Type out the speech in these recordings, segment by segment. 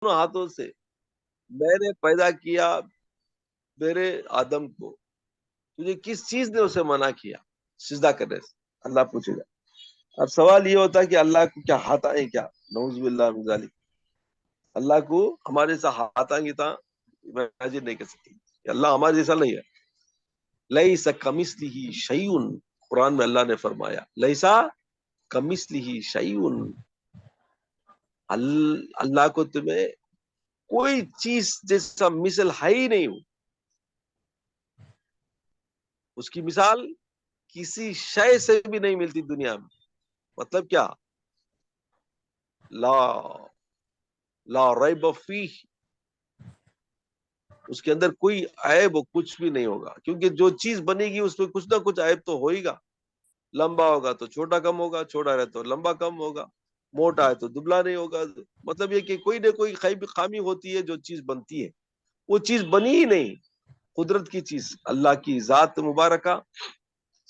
ہاتھوں سے میں نے پیدا کیا میرے آدم کو، تجھے کس چیز نے اسے منع کیا سجدہ کرنے سے؟ اللہ پوچھے گا. اب سوال یہ ہوتا ہے کہ اللہ کو کیا ہاتھ آئے کیا؟ نعوذ باللہ من ذالک. اللہ کو ہمارے سا ہاتھ آئیں گے تا امیجن نہیں کر سکتے کہ اللہ ہمارے جیسا نہیں ہے. لیس کمثلہ شیء، قرآن میں اللہ نے فرمایا لیسا کمثلہ شیء، اللہ کو تمہیں کوئی چیز جیسا مثل ہے ہی نہیں ہو. اس کی مثال کسی شے سے بھی نہیں ملتی دنیا میں. مطلب کیا؟ لا لا ریب فیہ، اس کے اندر کوئی عیب و کچھ بھی نہیں ہوگا، کیونکہ جو چیز بنے گی اس میں کچھ نہ کچھ عیب تو ہو ہی گا. لمبا ہوگا تو چھوٹا کم ہوگا، چھوٹا رہے تو لمبا کم ہوگا، موٹا ہے تو دبلا نہیں ہوگا. مطلب یہ کہ کوئی نہ کوئی خامی ہوتی ہے جو چیز بنتی ہے. وہ چیز بنی ہی نہیں. قدرت کی چیز، اللہ کی ذات مبارکہ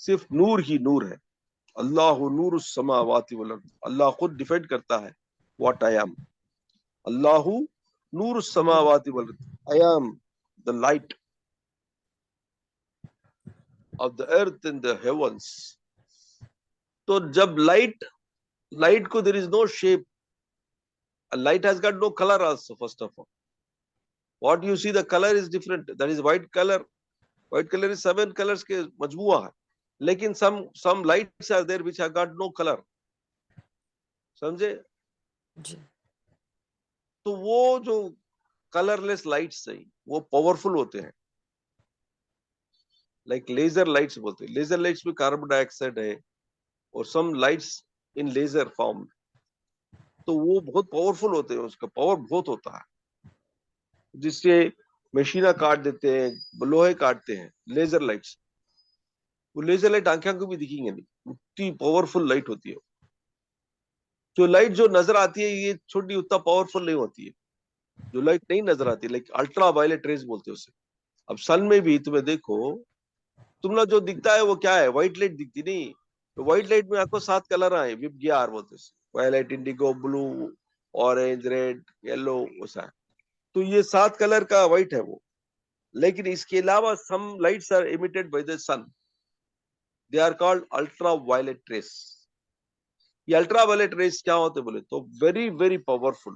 صرف نور ہی نور ہے. اللہ نور السماوات والارض، اللہ خود ڈیفینڈ کرتا ہے واٹ آئی ایم. اللہ نور السماوات والارض، I am the light of the earth and the heavens. تو جب لائٹ کو there is no shape. Light has got no color also, first of all. What you see, the color is different. That is white color. White color is 7 colors کے مجموعہ ہے. لیکن some lights are there which have got no color. سمجھے؟ جی تو وہ جو colour لیس lights ہیں وہ پاورفل ہوتے ہیں. لائک لیزر لائٹس بولتے ہیں. لیزر لائٹس میں کاربن ڈائی آکسائڈ ہے اور سم لائٹس ان لیزر فارم، تو وہ بہت پاورفل ہوتے ہیں. اس کا پاور بہت ہوتا ہے جس سے مشینہ کاٹ دیتے ہیں، لوہے کاٹتے ہیں. لیزر لائٹس، وہ لیزر لائٹ آنکھوں کو بھی دکھیں گے نہیں، اتنی پاورفل لائٹ ہوتی ہے. جو لائٹ جو نظر آتی ہے یہ چھوٹی اتنا پاورفل نہیں ہوتی ہے. جو لائٹ نہیں نظر آتی لائک الٹرا وائلٹ ریز بولتے ہیں اسے. اب سن میں بھی تمہیں دیکھو، تمہیں جو دکھتا ہے وہ کیا ہے؟ وائٹ لائٹ دکھتی نہیں. تو وائٹ لائٹ میں آپ کو 7 کلر آئے، وپ گیار بولتے ہیں، وائلٹ، انڈیگو، بلو، اورنج، ریڈ، یلو، ویسا. تو یہ 7 کلر کا وائٹ ہے وہ. لیکن اس کے علاوہ some lights are emitted by the sun, they are called ultraviolet rays. یہ الٹرا وائلٹ ریز کیا ہوتے بولے تو ویری ویری پاورفل،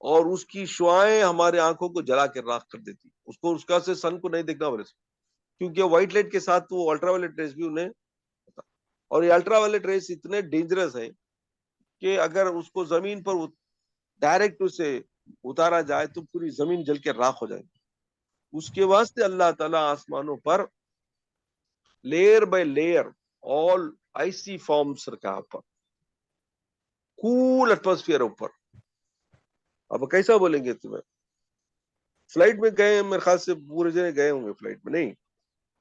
اور اس کی شعائیں ہمارے آنکھوں کو جلا کے راکھ کر دیتی. اس کو اس کا سے سن کو نہیں دیکھنا بولے، کیونکہ وائٹ لائٹ کے ساتھ وہ الٹرا وائلٹ ریز بھی انہیں. اور یہ الٹرا وائلٹ ریز اتنے ڈینجرس ہیں کہ اگر اس کو زمین پر ڈائریکٹ اسے اتارا جائے تو پوری زمین جل کے راکھ ہو جائے. اس کے واسطے اللہ تعالیٰ آسمانوں پر layer by layer all icy forms رکھا پر، کول ایٹماسفیئر اوپر. اب کیسا بولیں گے تمہیں؟ فلائٹ میں گئے میرے خیال سے پورے جنے گئے ہوں گے فلائٹ میں. نہیں،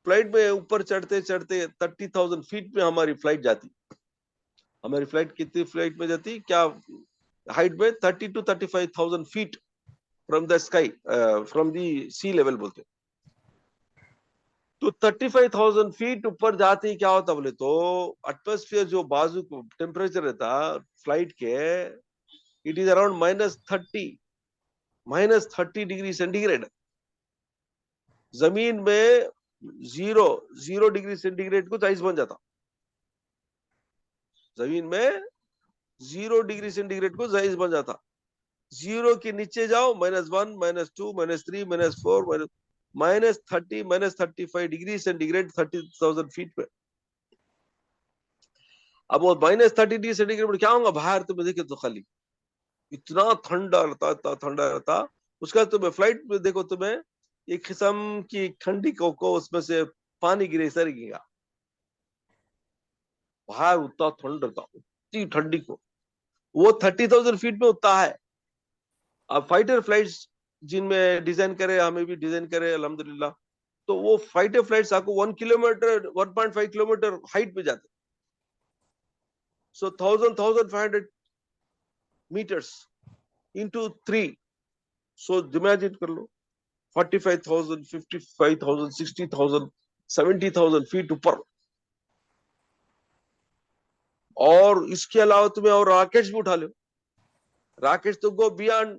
فلائٹ میں اوپر چڑھتے چڑھتے 30,000 فیٹ میں ہماری فلائٹ جاتی. ہماری فلائٹ کتنی فلائٹ میں جاتی کیا ہائٹ میں؟ 30 to 35,000 feet from the sky, from the sea level بولتے. تو 35,000 فیٹ اوپر جاتے ہی کیا ہوتا بولے تو ایٹماسفیئر جو بازو کو ٹیمپریچر رہتا فلائٹ کے، it is around -30 degree centigrade. زمین میں زیرو ڈگری سینٹی گریڈ کو آئس بن جاتا. زمین میں 0 ڈگری سینٹی گریڈ کو آئس بن جاتا. 0 کے نیچے جاؤ -1 -2 -3 -4 -30 -35 ڈگری سینٹی گریڈ 30,000 فیٹ پہ. اب وہ -30 ڈگری سینٹی گریڈ کیا ہوگا باہر تمہیں دیکھے تو خالی اتنا ٹھنڈا رہتا، اتنا ٹھنڈا رہتا. اس کا تمہیں فلائٹ میں دیکھو تمہیں ایک قسم کی ٹھنڈی کو اس میں سے پانی گرے سر گا. باہر اتنا ٹھنڈ رہتا، اتنی ٹھنڈی کو وہ 30,000 فیٹ میں اتنا ہے. اب فائٹر فلائٹس جن میں ڈیزائن کرے، ہمیں بھی ڈیزائن کرے الحمدللہ، تو وہ فائٹر فلائٹس آپ کو 1 کلومیٹر 1.5 کلومیٹر ہائٹ پہ جاتے. سو 1,500 میٹرس انٹو 3. سو امیجن کر لو 45,000 55,000 60,000 70,000 فیٹ اوپر. اور اس کے علاوہ تمہیں اور راکٹس بھی اٹھا لو. راکٹس تو گو بیانڈ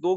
2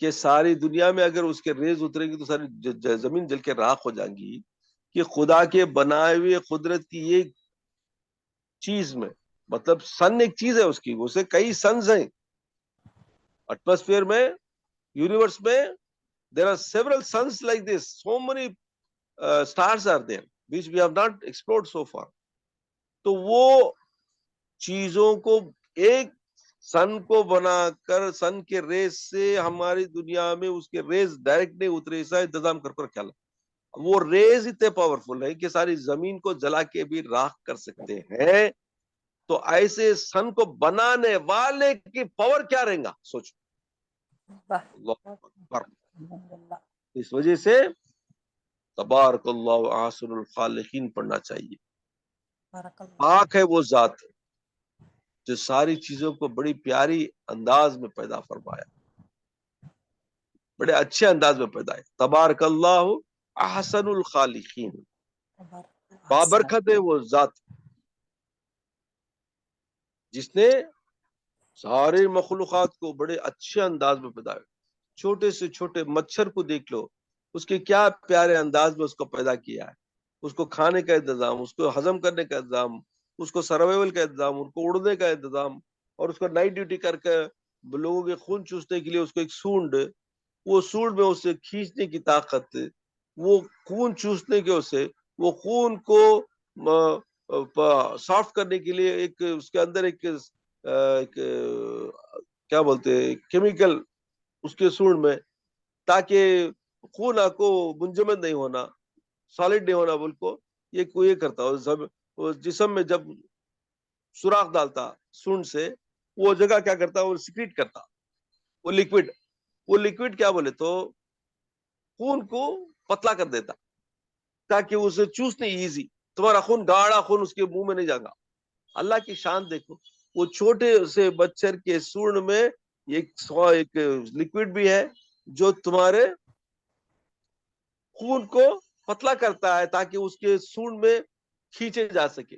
کہ ساری دنیا میں اگر اس کے ریز اترے گی تو ساری زمین جل کے راکھ ہو جائیں گی، کہ خدا کے بنائے ہوئے قدرت کی ایک چیز میں، مطلب سن ایک چیز ہے اس کی، اسے کئی سنز ہیں ایٹماسفیئر میں، یونیورس میں. there are several suns like this, so many stars are there which we have not explored so far. تو وہ چیزوں کو ایک سن کو بنا کر سن کے ریز سے ہماری دنیا میں اس کے ریز ڈائریکٹ نہیں اترے، ایسا انتظام کر رکھا ہے. وہ ریز اتنے پاورفل ہے کہ ساری زمین کو جلا کے بھی راکھ کر سکتے ہیں. تو ایسے سن کو بنانے والے کی پاور کیا رہے گا سوچو. اللہ اکبر. اس وجہ سے تبارک اللہ احسن الخالقین پڑھنا چاہیے. پاک ہے وہ ذات جو ساری چیزوں کو بڑی پیاری انداز میں پیدا فرمایا، بڑے اچھے انداز میں پیدا ہے. تبارک اللہ احسن الخالقین، بابرکت ہے وہ ذات جس نے سارے مخلوقات کو بڑے اچھے انداز میں پیدا ہے. چھوٹے سے چھوٹے مچھر کو دیکھ لو، اس کے کیا پیارے انداز میں اس کو پیدا کیا ہے. اس کو کھانے کا انتظام، اس کو ہضم کرنے کا انتظام، اس کو سروائیول کا انتظام، اس کو اڑنے کا انتظام، اور اس کو نائٹ ڈیوٹی کر کے لوگوں کے خون چوسنے کے لیے اس کو ایک سونڈ، وہ سونڈ میں اسے کھینچنے کی طاقت، وہ خون چوسنے کے اسے، وہ خون کو سافٹ کرنے کے لیے ایک اس کے اندر ایک کیا بولتے ہیں کیمیکل اس کے سونڈ میں، تاکہ خون کو منجمد نہیں ہونا، سالڈ نہیں ہونا بول کو یہ کرتا. اور جسم میں جب سوراخ ڈالتا سونڈ سے، وہ جگہ کیا کرتا، وہ سیکریٹ کرتا وہ لکوڈ کیا بولے تو خون کو پتلا کر دیتا تاکہ اسے چوسنے ایزی. تمہارا خون گاڑا خون اس کے منہ میں نہیں جائے گا. اللہ کی شان دیکھو، وہ چھوٹے سے مچھر کے سونڈ میں ایک لکوڈ بھی ہے جو تمہارے خون کو پتلا کرتا ہے تاکہ اس کے سونڈ میں کھینچے جا سکے.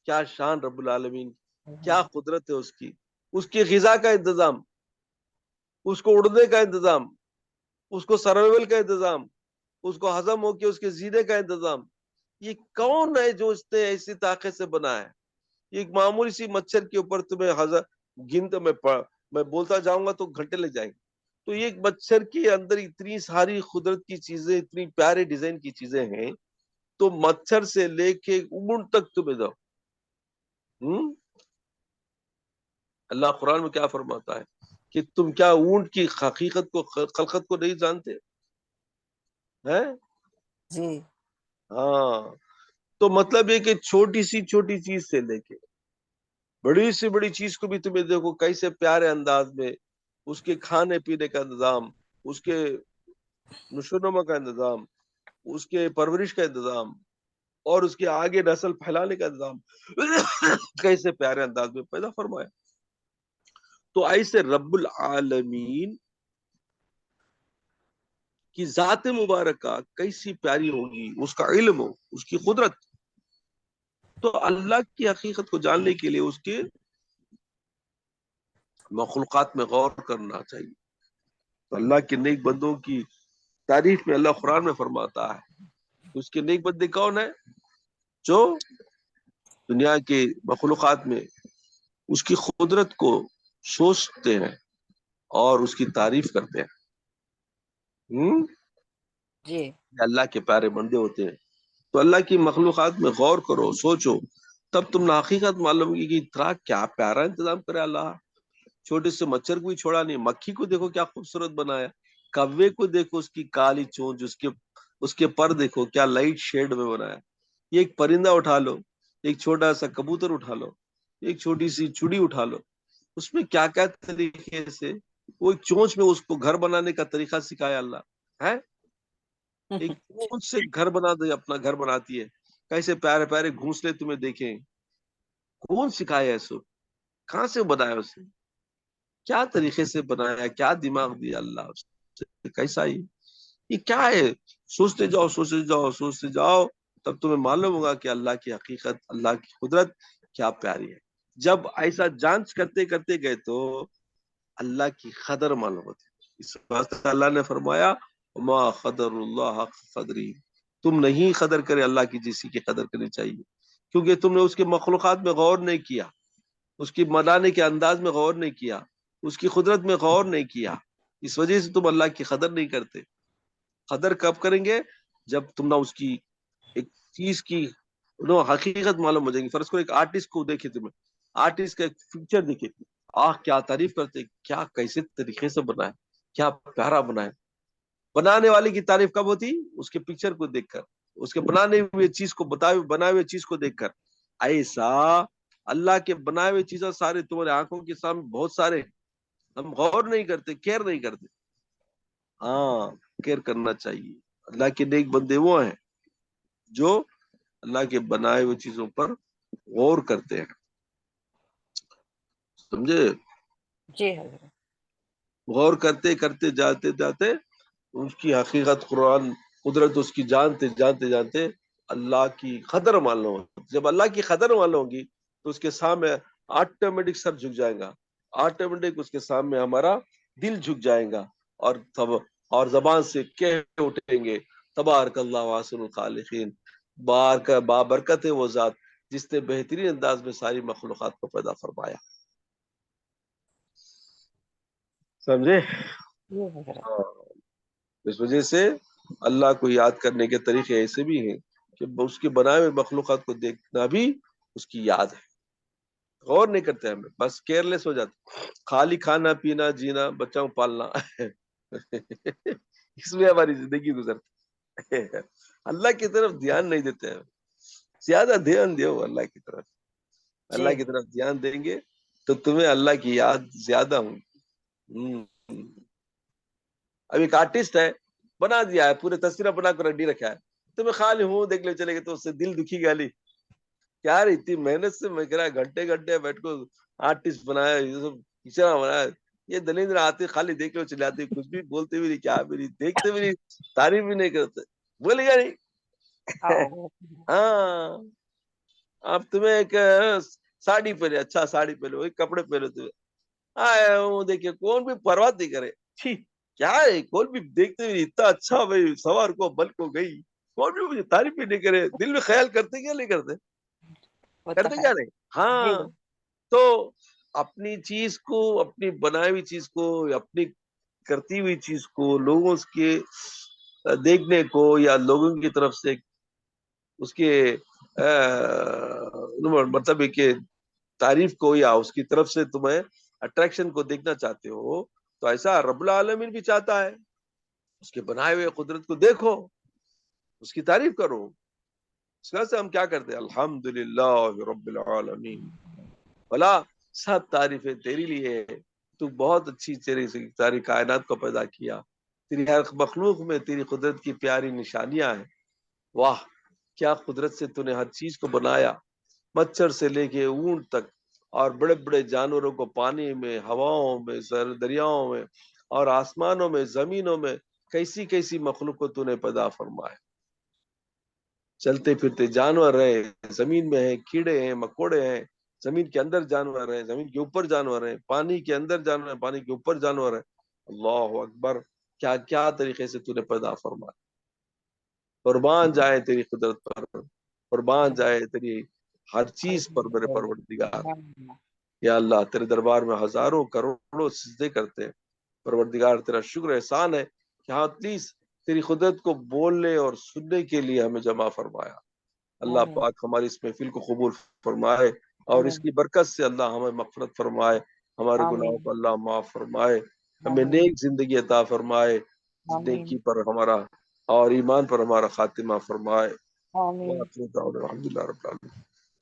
کیا شان رب العالمین، کیا قدرت ہے اس کی غذا کا انتظام، اس کو اڑنے کا انتظام، اس کو سروائیول کا انتظام، اس کو ہضم ہو کے اس کے زینے کا انتظام. یہ کون ہے جو اس نے ایسی طاقت سے بنا ہے؟ ایک معمولی سی مچھر کے اوپر تمہیں گنت میں بولتا جاؤں گا تو گھنٹے لگ جائیں گے. تو ایک مچھر کے اندر اتنی ساری قدرت کی چیزیں، اتنی پیارے ڈیزائن کی چیزیں ہیں. تو مچھر سے لے کے اونٹ تک تمہیں دو. اللہ قرآن میں کیا فرماتا ہے کہ تم کیا اونٹ کی حقیقت کو، خلقت کو نہیں جانتے ہیں؟ جی ہاں. تو مطلب یہ کہ چھوٹی سی چیز سے لے کے بڑی سے بڑی چیز کو بھی تمہیں دیکھو کیسے پیارے انداز میں اس کے کھانے پینے کا انتظام، اس کے نشو و نما کا انتظام، اس کے پرورش کا انتظام، اور اس کے آگے نسل پھیلانے کا انتظام کیسے پیارے انداز میں پیدا فرمایا. تو ایسے رب العالمین کی ذات مبارکہ کیسی پیاری ہوگی، اس کا علم ہو، اس کی قدرت. تو اللہ کی حقیقت کو جاننے کے لیے اس کے مخلوقات میں غور کرنا چاہیے. تو اللہ کے نیک بندوں کی تعریف میں اللہ قرآن میں فرماتا ہے اس کے نیک بندے کون ہیں؟ جو دنیا کے مخلوقات میں اس کی قدرت کو سوچتے ہیں اور اس کی تعریف کرتے ہیں. جی اللہ کے پیارے بندے ہوتے ہیں. تو اللہ کی مخلوقات میں غور کرو، سوچو، تب تم نے حقیقت معلوم کی کہ اتنا کیا پیارا انتظام کرے اللہ. چھوٹے سے مچھر کو بھی چھوڑا نہیں، مکھی کو دیکھو کیا خوبصورت بنایا، کوے کو دیکھو اس کی کالی چونچ، اس کے پر دیکھو کیا لائٹ شیڈ میں بنایا. یہ ایک پرندہ اٹھا لو، ایک چھوٹا سا کبوتر اٹھا لو، ایک چھوٹی سی چڑی اٹھا لو، اس میں کیا کیا طریقے سے وہ ایک چونچ میں اس کو گھر بنانے کا طریقہ سکھایا اللہ ہے. ایک چونچ سے گھر بنا دے، اپنا گھر بناتی ہے. کیسے پیارے پیارے گھونسلے تمہیں دیکھیں، کون سکھایا اسے، کہاں سے بنایا اسے، کیا طریقے سے بنایا، کیا دماغ دیا اللہ اسے، کیسا یہ کیا ہے. سوچتے جاؤ سوچتے جاؤ سوچتے جاؤ، تب تمہیں معلوم ہوگا کہ اللہ کی حقیقت، اللہ کی قدرت کیا پیاری ہے. جب ایسا جانچ کرتے کرتے گئے تو اللہ کی قدر معلوم ہوتی. اس واسطے اللہ نے فرمایا ما قدر اللہ حق قدری، تم نہیں قدر کرے اللہ کی جیسی کی قدر کرنی چاہیے، کیونکہ تم نے اس کے مخلوقات میں غور نہیں کیا، اس کی منانے کے انداز میں غور نہیں کیا، اس کی قدرت میں غور نہیں کیا، اس وجہ سے تم اللہ کی قدر نہیں کرتے۔ قدر کب کریں گے؟ جب تم نہ اس کی ایک چیز کی حقیقت معلوم ہو جائے گی۔ فرض کرو ایک آرٹسٹ کو دیکھے، تمہیں آرٹسٹ کا ایک پکچر دیکھے، کیا تعریف کرتے، کیا کیسے طریقے سے بنا ہے، کیا پیارا بنا ہے۔ بنانے والے کی تعریف کب ہوتی؟ اس کے پکچر کو دیکھ کر، اس کے بنانے ہوئے چیز کو بنائے ہوئے چیز کو دیکھ کر۔ ایسا اللہ کے بنائے ہوئے چیزیں سارے تمہارے آنکھوں کے سامنے بہت سارے، ہم غور نہیں کرتے، کیئر نہیں کرتے۔ ہاں کیئر کرنا چاہیے۔ اللہ کے نیک بندے وہ ہیں جو اللہ کے بنائے ہوئے چیزوں پر غور کرتے ہیں، سمجھے؟ جی حضرت، غور کرتے کرتے جاتے جاتے اس کی حقیقت، قرآن، قدرت اس کی جانتے جانتے جانتے اللہ کی قدر معلوم ہو۔ جب اللہ کی قدر معلوم ہوگی تو اس کے سامنے آٹومیٹک سر جھک جائے گا، آٹومیٹک اس کے سامنے ہمارا دل جھک جائے گا، اور زبان سے کہہ اٹھیں گے تبارک اللہ واحسن الخالقین، بابرکت ہے وہ ذات جس نے بہترین انداز میں ساری مخلوقات کو پیدا فرمایا۔ سمجھے؟ جی حضرت، ہاں، اس وجہ سے اللہ کو یاد کرنے کے طریقے ایسے بھی ہیں کہ اس کے بنائے ہوئے مخلوقات کو دیکھنا بھی اس کی یاد ہے۔ غور نہیں کرتے ہمیں، بس کیئرلیس ہو جاتے، خالی کھانا پینا جینا بچوں کو پالنا اس میں ہماری زندگی گزرتی ہے۔ اللہ کی طرف دھیان نہیں دیتے ہیں، زیادہ دھیان دیو اللہ کی طرف، جی اللہ کی طرف دھیان دیں گے تو تمہیں اللہ کی یاد زیادہ ہوں۔ اب ایک آرٹسٹ ہے، بنا دیا ہے، پورے تصویریں بنا کر ریڈی رکھا ہے، تمہیں خالی ہوں دیکھ لے چلے گئے تو اس سے دل دکھی گالی، کیا اتنی محنت سے میں کہہ رہا گھنٹے گھنٹے بیٹھ کو آرٹسٹ بنایا، یہ سب کچرا بنایا، یہ دلیندر آتے خالی دیکھ لو چلے آتے، کچھ بھی بولتے بھی نہیں، کیا بھی نہیں دیکھتے بھی نہیں، تعریف بھی نہیں کرتے، بولے گا نہیں۔ ہاں، اب تمہیں ایک ساڑی پہنے، اچھا ساڑی پہنو، ایک کپڑے پہنو، تمہیں دیکھیے کون بھی پرواہ نہیں کرے، کیا ہے کون بھی دیکھتے بھی اتنا اچھا بھائی سوار کو بل کو گئی، کون بھی مجھے تعریف بھی نہیں کرے، دل میں خیال کرتے کیا نہیں کرتے، وہ تو کرتے ہے کیا نہیں؟ جی ہاں، تو اپنی چیز کو، اپنی بنائی ہوئی چیز کو، اپنی کرتی ہوئی چیز کو لوگوں کے دیکھنے کو، یا لوگوں کی طرف سے اس کے مطلب ہے کہ تعریف کو، یا اس کی طرف سے تمہیں اٹریکشن کو دیکھنا چاہتے ہو، تو ایسا رب العالمین بھی چاہتا ہے، اس کے بنائے ہوئے قدرت کو دیکھو، اس کی تعریف کرو۔ اس وجہ سے ہم کیا کرتے ہیں؟ الحمدللہ رب العالمین، بھلا سب تعریفیں تیری لیے ہے، تو بہت اچھی ساری کائنات کو پیدا کیا، تیری ہر مخلوق میں تیری قدرت کی پیاری نشانیاں ہیں، واہ کیا قدرت سے تو نے ہر چیز کو بنایا، مچھر سے لے کے اونٹ تک، اور بڑے بڑے جانوروں کو پانی میں، ہواؤں میں، دریاؤں میں، اور آسمانوں میں، زمینوں میں، کیسی کیسی مخلوق کو تو نے پیدا فرمایا۔ چلتے پھرتے جانور ہیں، زمین میں ہیں، کیڑے ہیں، مکوڑے ہیں، زمین کے اندر جانور ہیں، زمین کے اوپر جانور ہیں، پانی کے اندر جانور ہیں، پانی کے اوپر جانور ہیں۔ اللہ اکبر، کیا کیا طریقے سے تو نے پیدا فرمایا۔ قربان جائے تیری قدرت پر، قربان جائے تیری ہر چیز پر میرے پروردگار۔ یا اللہ تیرے دربار میں ہزاروں کروڑوں سجدے کرتے ہیں، پروردگار تیرا شکر احسان ہے کہ ہاں پلیز تیری قدرت کو بولنے اور سننے کے لیے ہمیں جمع فرمایا۔ اللہ پاک ہماری اس محفل کو قبول فرمائے، اور اس کی برکت سے اللہ ہمیں مغفرت فرمائے، ہمارے گناہوں کو اللہ معاف فرمائے، ہمیں نیک زندگی عطا فرمائے، نیکی پر ہمارا اور ایمان پر ہمارا خاتمہ فرمائے۔ الحمد للہ رب العالمین۔